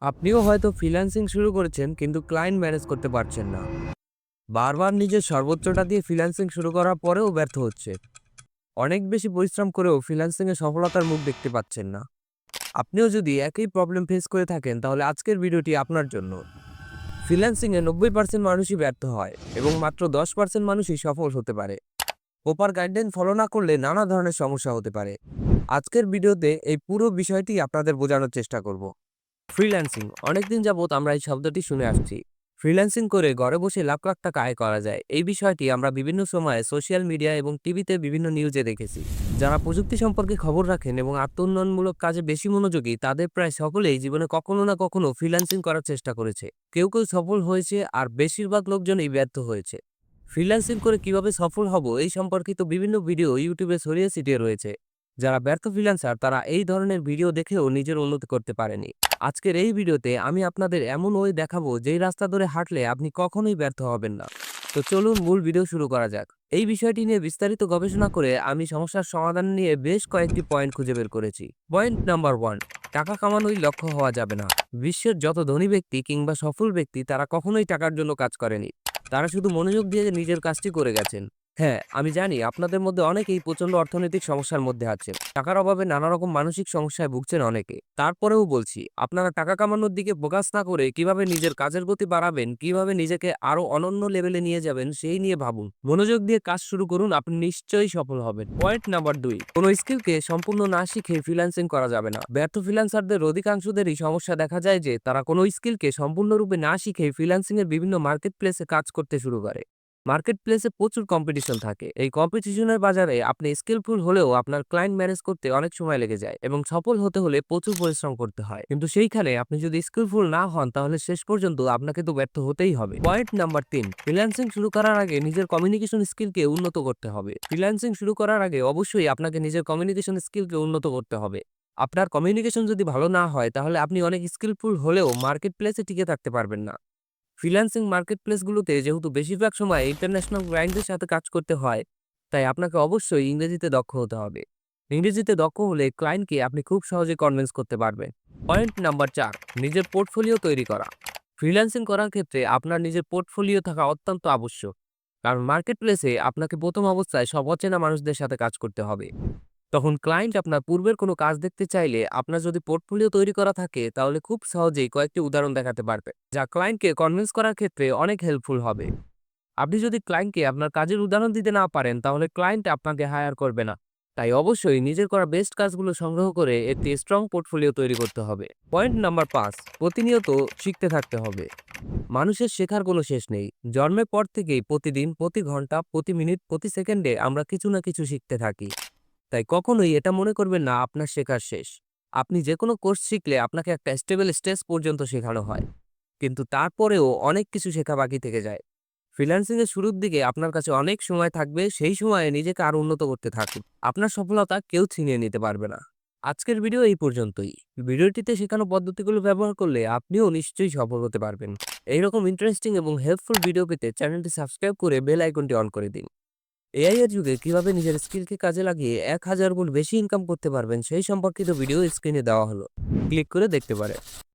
আপনিও হয়তো ফ্রিল্যান্সিং শুরু করেছেন কিন্তু ক্লায়েন্ট ম্যানেজ করতে পারছেন না। বারবার নিজের সর্বোচ্চটা দিয়ে ফ্রিল্যান্সিং শুরু করার পরেও ব্যর্থ হচ্ছে। অনেক বেশি পরিশ্রম করেও ফ্রিল্যান্সিং এ সফলতার মুখ দেখতে পাচ্ছেন না। আপনিও যদি একই প্রবলেম ফেস করে থাকেন তাহলে আজকের ভিডিওটি আপনার জন্য। ফ্রিল্যান্সিং এ 90% মানুষই ব্যর্থ হয় এবং মাত্র 10% মানুষই সফল হতে পারে। প্রপার গাইডলাইন ফলো না করলে নানা ধরনের সমস্যা হতে পারে। আজকের ভিডিওতে এই পুরো বিষয়টি আপনাদের বোঝানোর চেষ্টা করব। ফ্রিল্যান্সিং অনেকদিন যাবত আমরা এই শব্দটি শুনে আসছি। ফ্রিল্যান্সিং করে ঘরে বসে লাখ লাখ টাকা আয় করা যায়, এই বিষয়টি আমরা বিভিন্ন সময়ে সোশ্যাল মিডিয়া এবং টিভিতে বিভিন্ন নিউজে দেখেছি। যারা প্রযুক্তি সম্পর্কে খবর রাখেন এবং আত্মোন্নয়নমূলক কাজে বেশি মনোযোগী তাদের প্রায় সকলেই জীবনে কখনো না কখনো ফ্রিল্যান্সিং করার চেষ্টা করেছে। কেউ কেউ সফল হয়েছে আর বেশিরভাগ লোকজনই ব্যর্থ হয়েছে। ফ্রিল্যান্সিং করে কিভাবে সফল হব এই সম্পর্কিত বিভিন্ন ভিডিও ইউটিউবে ছড়িয়ে ছিটিয়ে রয়েছে। যারা ব্যর্থ ফ্রিল্যান্সার তারা এই ধরনের ভিডিও দেখেও নিজের উন্নতি করতে পারেনি। আজকের এই ভিডিওতে আমি আপনাদের এমন ওয়ে দেখাবো যেই রাস্তা ধরে হাঁটলে আপনি কখনোই ব্যর্থ হবেন না। তো চলুন মূল ভিডিও শুরু করা যাক। এই বিষয়টি নিয়ে বিস্তারিত গবেষণা করে আমি সমস্যার সমাধান নিয়ে বেশ কয়েকটি পয়েন্ট খুঁজে বের করেছি। পয়েন্ট নাম্বার 1, টাকা কামানোই লক্ষ্য হওয়া যাবে না। বিশ্বের যত ধনী ব্যক্তি কিংবা সফল ব্যক্তি তারা কখনোই টাকার জন্য কাজ করেনি। তারা শুধু মনোযোগ দিয়ে নিজের কাজটি করে গেছেন। হ্যাঁ, আমি জানি আপনাদের মধ্যে অনেকেই প্রচন্ড অর্থনৈতিক সমস্যার মধ্যে আছেন। টাকার অভাবে নানা রকম মানসিক সমস্যায় ভুগছেন অনেকে। তারপরেও বলছি, আপনারা টাকা কামানোর দিকে ফোকাস না করে কিভাবে নিজের কাজের গতি বাড়াবেন, কিভাবে নিজেকে আরো অনন্য লেভেলে নিয়ে যাবেন সেই নিয়ে ভাবুন। মনোযোগ দিয়ে কাজ শুরু করুন, আপনি নিশ্চয়ই সফল হবেন। পয়েন্ট নাম্বার 2, কোনো স্কিলকে সম্পূর্ণ না শিখে ফ্রিল্যান্সিং করা যাবে না। ব্যর্থ ফ্রিল্যান্সারদের অধিকাংশদেরই সমস্যা দেখা যায় যে তারা কোনো স্কিলকে সম্পূর্ণরূপে না শিখে ফ্রিল্যান্সিং এর বিভিন্ন মার্কেট প্লেসে কাজ করতে শুরু করে। মার্কেট প্লেসে প্রচুর কম্পিটিশন থাকে। এই কম্পিটিশনের বাজারে আপনি স্কিলফুল হলেও আপনার ক্লায়েন্ট ম্যানেজ করতে অনেক সময় লেগে যায় এবং সফল হতে হলে প্রচুর পরিশ্রম করতে হয়। কিন্তু সেইখানে আপনি যদি স্কিলফুল না হন তাহলে শেষ পর্যন্ত আপনাকে তো ব্যর্থ হতেই হবে। পয়েন্ট নাম্বার 3, ফ্রিল্যান্সিং শুরু করার আগে নিজের কমিউনিকেশন স্কিলকে উন্নত করতে হবে। ফ্রিল্যান্সিং শুরু করার আগে অবশ্যই আপনাকে নিজের কমিউনিকেশন স্কিলকে উন্নত করতে হবে। আপনার কমিউনিকেশন যদি ভালো না হয় তাহলে আপনি অনেক স্কিলফুল হলেও মার্কেট প্লেসে টিকে থাকতে পারবেন না। ফ্রিল্যান্সিং মার্কেটপ্লেসগুলোতে যেহেতু বেশিরভাগ সময় ইন্টারন্যাশনাল ক্লায়েন্টের সাথে কাজ করতে হয়, তাই আপনাকে অবশ্যই ইংরেজিতে দক্ষ হতে হবে। ইংরেজিতে দক্ষ হলে ক্লায়েন্টকে আপনি খুব সহজে কনভিন্স করতে পারবেন। পয়েন্ট নাম্বার 4, নিজের পোর্টফোলিও তৈরি করা। ফ্রিল্যান্সিং করার ক্ষেত্রে আপনার নিজের পোর্টফোলিও থাকা অত্যন্ত আবশ্যক। কারণ মার্কেটপ্লেসে আপনাকে প্রথম অবস্থায় সব অচেনা মানুষদের সাথে কাজ করতে হবে। তখন ক্লায়েন্ট আপনার পূর্বের কোনো কাজ দেখতে চাইলে আপনার যদি পোর্টফোলিও তৈরি করা থাকে তাহলে খুব সহজেই কয়েকটি উদাহরণ দেখাতে পারবে, যা ক্লায়েন্টকে কনভিন্স করার ক্ষেত্রে অনেক হেল্পফুল হবে। আপনি যদি ক্লায়েন্টকে আপনার কাজের উদাহরণ দিতে না পারেন তাহলে ক্লায়েন্ট আপনাকে হায়ার করবে না। তাই অবশ্যই নিজের করা বেস্ট কাজগুলো সংগ্রহ করে একটি স্ট্রং পোর্টফোলিও তৈরি করতে হবে। পয়েন্ট নাম্বার 5, প্রতিনিয়ত শিখতে থাকতে হবে। মানুষের শেখার কোনো শেষ নেই। জন্মের পর থেকেই প্রতিদিন, প্রতি ঘন্টা, প্রতি মিনিট, প্রতি সেকেন্ডে আমরা কিছু না কিছু শিখতে থাকি। তাই কখনোই এটা মনে করবেন না আপনার শেখার শেষ। আপনি যেকোনো কোর্স শিখলে আপনাকে একটা স্টেবল স্টেজ পর্যন্ত শেখানো হয়। কিন্তু তারপরেও অনেক কিছু শেখা বাকি থেকে যায়। ফ্রিল্যান্সিং এর শুরুর দিকে আপনার কাছে অনেক সময় থাকবে, সেই সময়ে নিজেকে আরো উন্নত করতে থাকুন। আপনার সফলতা কেউ ছিনিয়ে নিতে পারবে না। আজকের ভিডিও এই পর্যন্তই। ভিডিওটিতে শেখানো পদ্ধতিগুলো ব্যবহার করলে আপনিও নিশ্চয়ই সফল হতে পারবেন। এইরকম ইন্টারেস্টিং এবং হেল্পফুল ভিডিও পেতে চ্যানেলটি সাবস্ক্রাইব করে বেল আইকনটি অন করে দিন। এআই এর যুগে কিভাবে নিজের স্কিলকে কাজে লাগিয়ে 1000 গুণ বেশি ইনকাম করতে পারবেন সেই সম্পর্কিত ভিডিও স্ক্রিনে দেওয়া হলো। ক্লিক করে দেখতে পারেন।